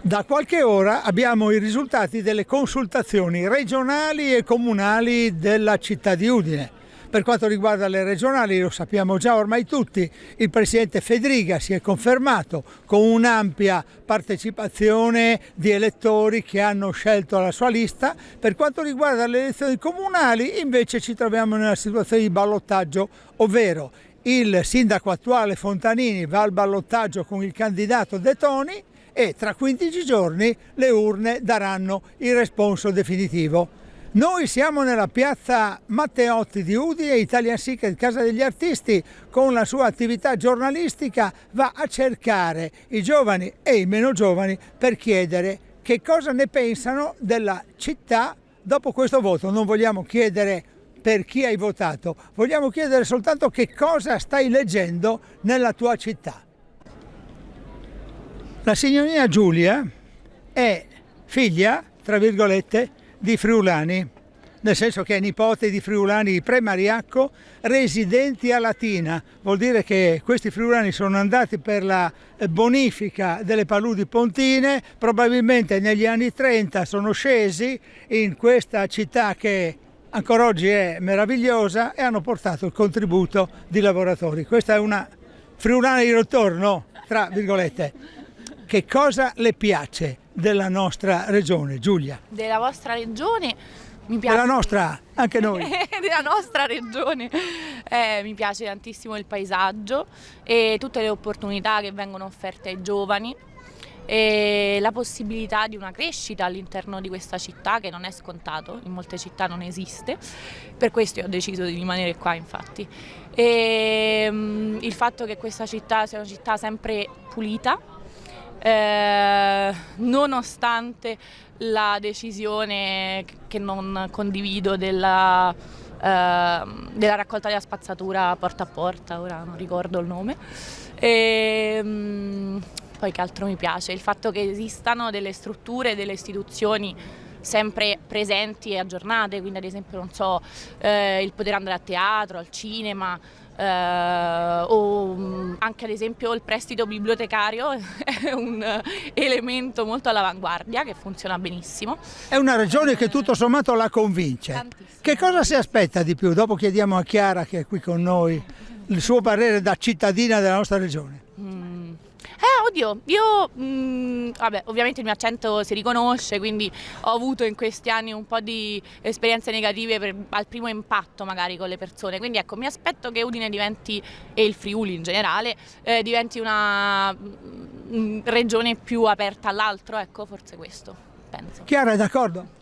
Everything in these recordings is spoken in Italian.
Da qualche ora abbiamo i risultati delle consultazioni regionali e comunali della città di Udine. Per quanto riguarda le regionali, lo sappiamo già ormai tutti, il presidente Fedriga si è confermato con un'ampia partecipazione di elettori che hanno scelto la sua lista. Per quanto riguarda le elezioni comunali, invece ci troviamo nella situazione di ballottaggio, ovvero il sindaco attuale Fontanini va al ballottaggio con il candidato De Toni e tra 15 giorni le urne daranno il responso definitivo. Noi siamo nella piazza Matteotti di Udine, Italian Secret, Casa degli Artisti, con la sua attività giornalistica va a cercare i giovani e i meno giovani per chiedere che cosa ne pensano della città dopo questo voto. Non vogliamo chiedere per chi hai votato, vogliamo chiedere soltanto che cosa stai leggendo nella tua città. La signorina Giulia è figlia, tra virgolette, di friulani, nel senso che è nipote di friulani di Premariacco residenti a Latina. Vuol dire che questi friulani sono andati per la bonifica delle paludi pontine, probabilmente negli anni 30 sono scesi in questa città che ancora oggi è meravigliosa e hanno portato il contributo di lavoratori. Questa è una friulana di ritorno, tra virgolette. Che cosa le piace della nostra regione, Giulia? Della vostra regione mi piace. Della nostra, anche noi. Della nostra regione mi piace tantissimo il paesaggio e tutte le opportunità che vengono offerte ai giovani e la possibilità di una crescita all'interno di questa città che non è scontato, in molte città non esiste, per questo io ho deciso di rimanere qua infatti. E il fatto che questa città sia una città sempre pulita, nonostante la decisione che non condivido della raccolta della spazzatura porta a porta, ora non ricordo il nome. Poi che altro mi piace? Il fatto che esistano delle strutture, delle istituzioni sempre presenti e aggiornate, quindi ad esempio non so, il poter andare a teatro, al cinema, o anche ad esempio il prestito bibliotecario è un elemento molto all'avanguardia che funziona benissimo. È una regione che tutto sommato la convince. Tantissimo. Che cosa si aspetta di più? Dopo chiediamo a Chiara che è qui con noi il suo parere da cittadina della nostra regione. Oddio, io vabbè, ovviamente il mio accento si riconosce, quindi ho avuto in questi anni un po' di esperienze negative al primo impatto magari con le persone, quindi ecco, mi aspetto che Udine diventi, e il Friuli in generale, diventi una regione più aperta all'altro, ecco, forse questo, penso. Chiara, è d'accordo?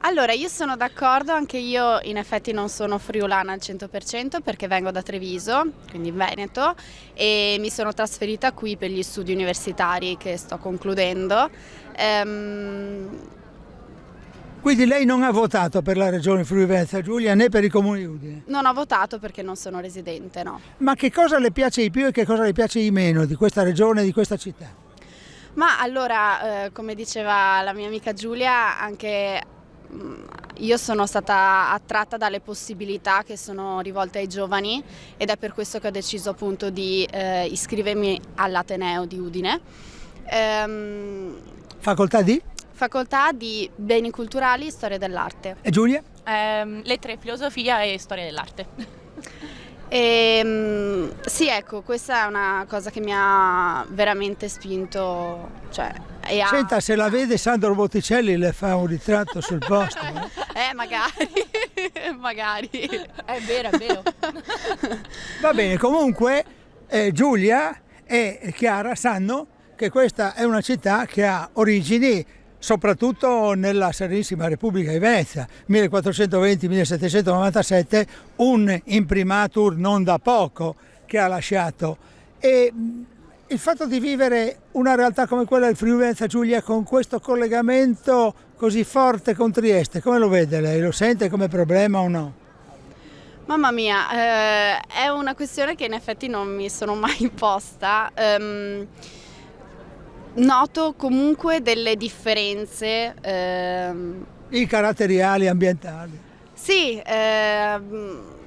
Allora, io sono d'accordo, anche io in effetti non sono friulana al 100% perché vengo da Treviso, quindi in Veneto, e mi sono trasferita qui per gli studi universitari che sto concludendo. Quindi lei non ha votato per la regione Friuli-Venezia Giulia né per i comuni di Udine? Non ho votato perché non sono residente, no. Ma che cosa le piace di più e che cosa le piace di meno di questa regione e di questa città? Ma allora, come diceva la mia amica Giulia, anche io sono stata attratta dalle possibilità che sono rivolte ai giovani ed è per questo che ho deciso appunto di iscrivermi all'Ateneo di Udine. Facoltà di? Facoltà di Beni Culturali e Storia dell'Arte. E Giulia? Lettere, filosofia e storia dell'arte. Sì, ecco, questa è una cosa che mi ha veramente spinto, cioè, Senta, se la vede Sandro Botticelli le fa un ritratto sul posto. magari, magari. È vero, è vero. Va bene, comunque Giulia e Chiara sanno che questa è una città che ha origini soprattutto nella Serenissima Repubblica di Venezia, 1420-1797, un imprimatur non da poco che ha lasciato. E il fatto di vivere una realtà come quella del Friuli Venezia Giulia con questo collegamento così forte con Trieste, come lo vede lei? Lo sente come problema o no? Mamma mia, è una questione che in effetti non mi sono mai posta. Noto comunque delle differenze. I caratteriali, ambientali. Sì,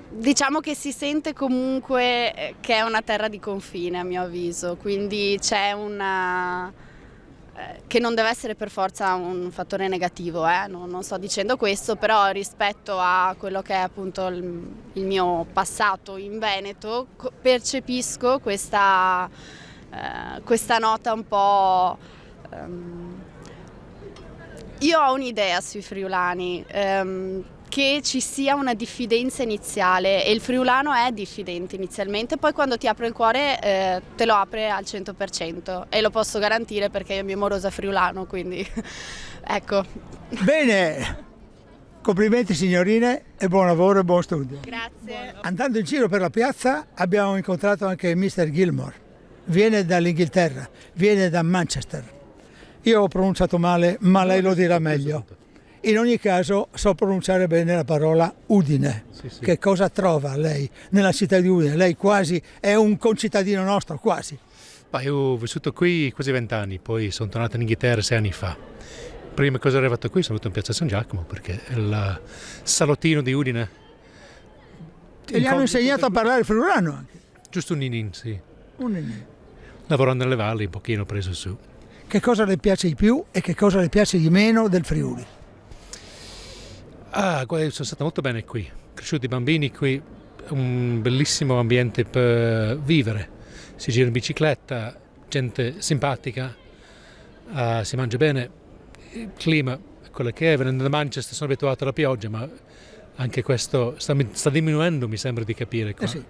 diciamo che si sente comunque che è una terra di confine a mio avviso, quindi c'è una che non deve essere per forza un fattore negativo, non sto dicendo questo, però rispetto a quello che è appunto il mio passato in Veneto percepisco questa nota un po'... io ho un'idea sui friulani, che ci sia una diffidenza iniziale, e il friulano è diffidente inizialmente, poi quando ti apre il cuore te lo apre al 100%, e lo posso garantire perché io e mio moroso è friulano, quindi ecco. Bene, complimenti signorine e buon lavoro e buon studio. Grazie. Andando in giro per la piazza abbiamo incontrato anche Mr. Gilmore, viene dall'Inghilterra, viene da Manchester. Io ho pronunciato male, ma lei lo dirà meglio. In ogni caso so pronunciare bene la parola Udine. Sì. Che cosa trova lei nella città di Udine? Lei quasi è un concittadino nostro, quasi. Io ho vissuto qui quasi 20 anni, poi sono tornato in Inghilterra 6 anni fa. Prima cosa ero arrivato qui sono venuto in piazza San Giacomo perché è il salottino di Udine. E gli hanno insegnato a parlare friulano anche? Giusto un inin, sì. Un inin. Lavorando nelle valli un pochino ho preso su. Che cosa le piace di più e che cosa le piace di meno del Friuli? Sono stato molto bene qui, cresciuti i bambini qui, un bellissimo ambiente per vivere, si gira in bicicletta, gente simpatica, si mangia bene, il clima è quello che è, venendo da Manchester sono abituato alla pioggia, ma anche questo sta diminuendo, mi sembra di capire qua. Sì.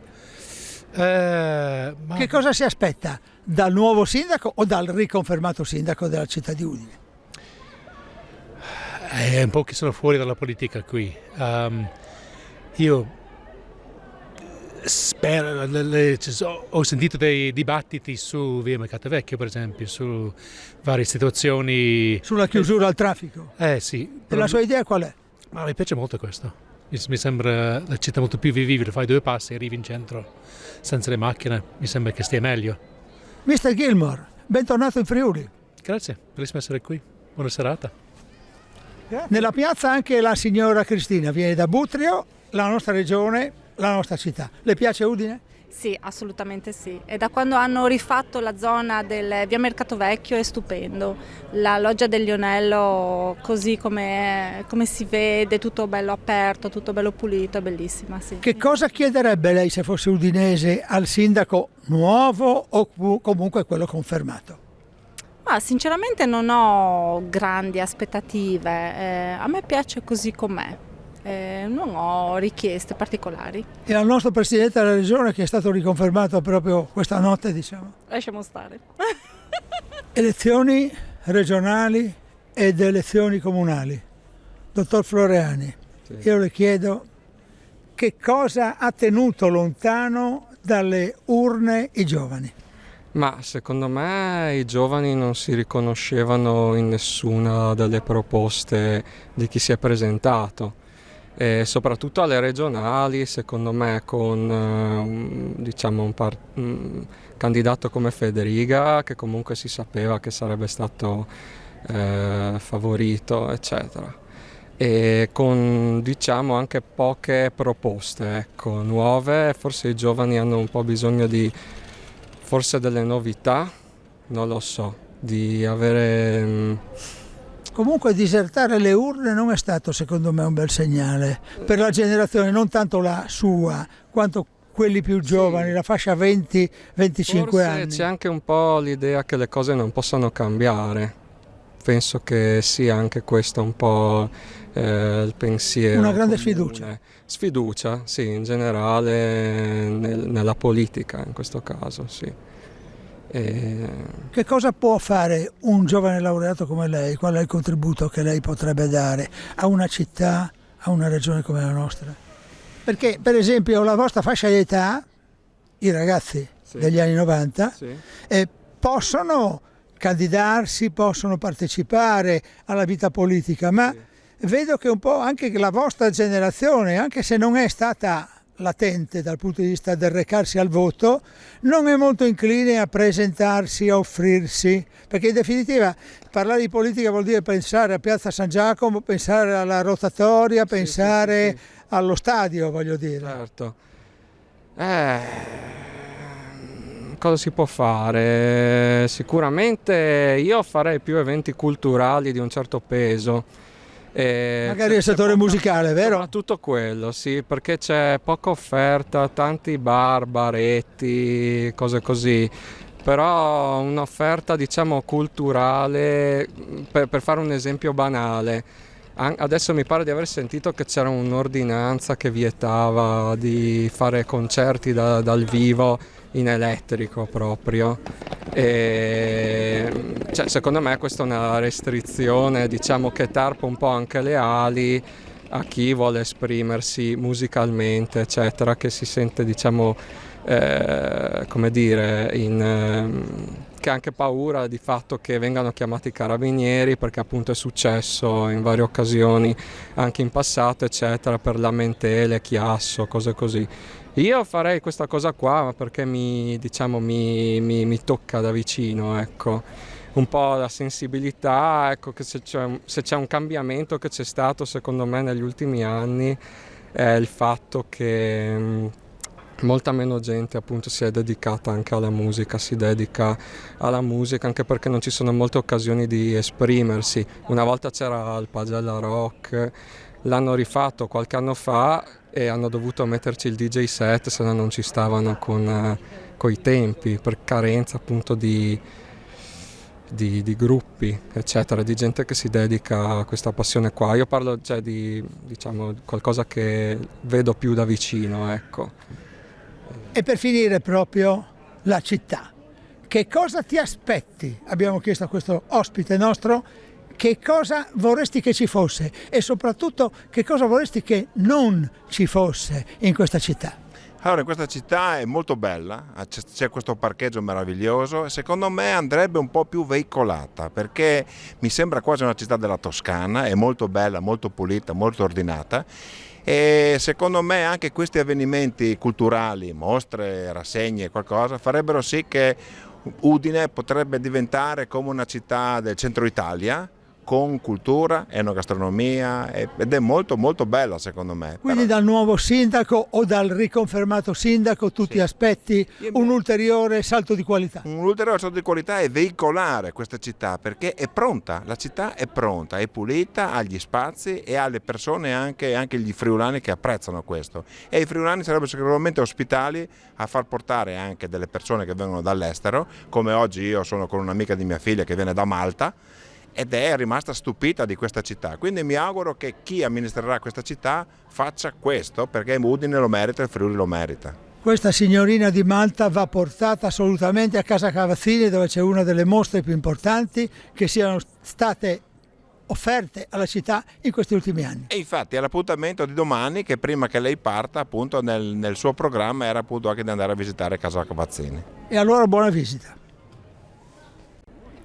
Che cosa si aspetta dal nuovo sindaco o dal riconfermato sindaco della città di Udine? È un po' che sono fuori dalla politica qui. Io spero, ho sentito dei dibattiti su via Mercato Vecchio, per esempio, su varie situazioni. Sulla chiusura al traffico? Sì. E la sua idea qual è? Ma mi piace molto questo. Mi sembra la città molto più vivibile, fai 2 passi e arrivi in centro senza le macchine, mi sembra che stia meglio. Mr. Gilmore, bentornato in Friuli. Grazie, bellissimo essere qui, buona serata. Nella piazza anche la signora Cristina, viene da Butrio, la nostra regione, la nostra città. Le piace Udine? Sì, assolutamente sì. E da quando hanno rifatto la zona del via Mercato Vecchio è stupendo. La loggia del Lionello, così come si vede, tutto bello aperto, tutto bello pulito, è bellissima. Sì. Che cosa chiederebbe lei se fosse udinese al sindaco nuovo o comunque quello confermato? Ma sinceramente non ho grandi aspettative, a me piace così com'è. Non ho richieste particolari. E al nostro Presidente della Regione che è stato riconfermato proprio questa notte, diciamo. Lasciamo stare. Elezioni regionali ed elezioni comunali. Dottor Floreani, sì. Io le chiedo che cosa ha tenuto lontano dalle urne i giovani? Ma secondo me i giovani non si riconoscevano in nessuna delle proposte di chi si è presentato. E soprattutto alle regionali, secondo me, con un candidato come Federiga, che comunque si sapeva che sarebbe stato favorito, eccetera. E con anche poche proposte, ecco, nuove. Forse i giovani hanno un po' bisogno di forse delle novità, non lo so, di avere... Comunque disertare le urne non è stato secondo me un bel segnale per la generazione, non tanto la sua quanto quelli più giovani, sì. La fascia 20-25 Forse anni. C'è anche un po' l'idea che le cose non possano cambiare, penso che sia anche questo un po' il pensiero. Una grande comune. Sfiducia, sì, in generale nella politica in questo caso, sì. Che cosa può fare un giovane laureato come lei? Qual è il contributo che lei potrebbe dare a una città, a una regione come la nostra? Perché per esempio la vostra fascia di età, i ragazzi sì. degli anni 90, sì. Possono candidarsi, possono partecipare alla vita politica, ma sì. vedo che un po' anche la vostra generazione, anche se non è stata latente dal punto di vista del recarsi al voto, non è molto incline a presentarsi, a offrirsi, perché in definitiva parlare di politica vuol dire pensare a Piazza San Giacomo, pensare alla rotatoria, pensare sì. allo stadio, voglio dire. Certo. cosa si può fare? Sicuramente io farei più eventi culturali di un certo peso. Magari il settore musicale, vero? Tutto quello, sì, perché c'è poca offerta, tanti bar, baretti, cose così. Però un'offerta, diciamo, culturale, per fare un esempio banale, adesso mi pare di aver sentito che c'era un'ordinanza che vietava di fare concerti dal vivo in elettrico proprio. Cioè, secondo me questa è una restrizione, diciamo, che tarpa un po' anche le ali a chi vuole esprimersi musicalmente, eccetera, che si sente, diciamo, come dire, che ha anche paura di fatto che vengano chiamati i carabinieri, perché appunto è successo in varie occasioni anche in passato, eccetera, per lamentele, chiasso, cose così. Io farei questa cosa qua perché mi tocca da vicino, ecco. Un po' la sensibilità, ecco, che se c'è un cambiamento che c'è stato secondo me negli ultimi anni è il fatto che molta meno gente appunto si è dedicata anche alla musica, si dedica alla musica anche perché non ci sono molte occasioni di esprimersi. Una volta c'era il Pagella Rock, l'hanno rifatto qualche anno fa e hanno dovuto metterci il DJ set, se no non ci stavano con i tempi, per carenza appunto di gruppi, eccetera, di gente che si dedica a questa passione qua. Io parlo, cioè, di, diciamo, qualcosa che vedo più da vicino, ecco. E per finire proprio la città. Che cosa ti aspetti? Abbiamo chiesto a questo ospite nostro che cosa vorresti che ci fosse e soprattutto che cosa vorresti che non ci fosse in questa città. Allora, in questa città è molto bella, c'è questo parcheggio meraviglioso e secondo me andrebbe un po' più veicolata, perché mi sembra quasi una città della Toscana, è molto bella, molto pulita, molto ordinata e secondo me anche questi avvenimenti culturali, mostre, rassegne, qualcosa, farebbero sì che Udine potrebbe diventare come una città del centro Italia, con cultura, enogastronomia ed è molto molto bella secondo me. Quindi dal nuovo sindaco o dal riconfermato sindaco tu ti aspetti un ulteriore salto di qualità? Un ulteriore salto di qualità è veicolare questa città perché è pronta, la città è pronta, è pulita, ha gli spazi e ha le persone, anche gli friulani che apprezzano questo e i friulani sarebbero sicuramente ospitali a far portare anche delle persone che vengono dall'estero, come oggi io sono con un'amica di mia figlia che viene da Malta ed è rimasta stupita di questa città, quindi mi auguro che chi amministrerà questa città faccia questo perché Udine lo merita e il Friuli lo merita. Questa signorina di Malta va portata assolutamente a Casa Cavazzini, dove c'è una delle mostre più importanti che siano state offerte alla città in questi ultimi anni. E infatti è l'appuntamento di domani che prima che lei parta appunto nel suo programma era appunto anche di andare a visitare Casa Cavazzini. E allora buona visita.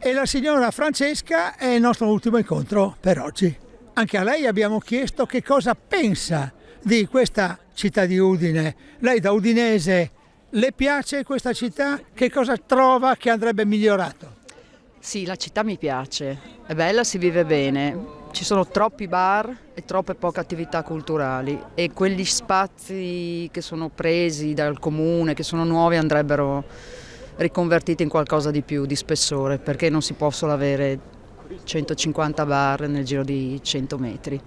E la signora Francesca è il nostro ultimo incontro per oggi. Anche a lei abbiamo chiesto che cosa pensa di questa città di Udine. Lei da udinese, le piace questa città? Che cosa trova che andrebbe migliorato? Sì, la città mi piace, è bella, si vive bene. Ci sono troppi bar e troppe poche attività culturali e quegli spazi che sono presi dal comune, che sono nuovi, andrebbero riconvertiti in qualcosa di più, di spessore, perché non si possono avere 150 bar nel giro di 100 metri.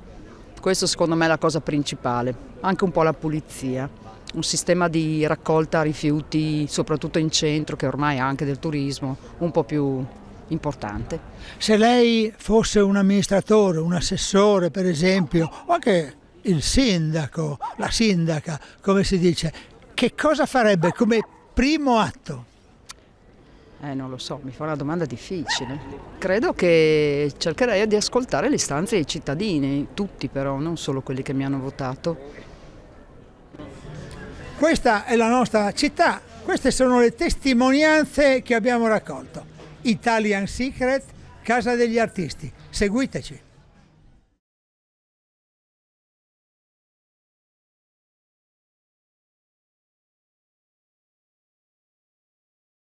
Questo secondo me è la cosa principale, anche un po' la pulizia, un sistema di raccolta rifiuti, soprattutto in centro, che ormai ha anche del turismo, un po' più importante. Se lei fosse un amministratore, un assessore per esempio, o anche il sindaco, la sindaca, come si dice, che cosa farebbe come primo atto? Non lo so, mi fa una domanda difficile. Credo che cercherei di ascoltare le istanze dei cittadini, tutti però, non solo quelli che mi hanno votato. Questa è la nostra città, queste sono le testimonianze che abbiamo raccolto. Italian Secret, Casa degli Artisti. Seguiteci.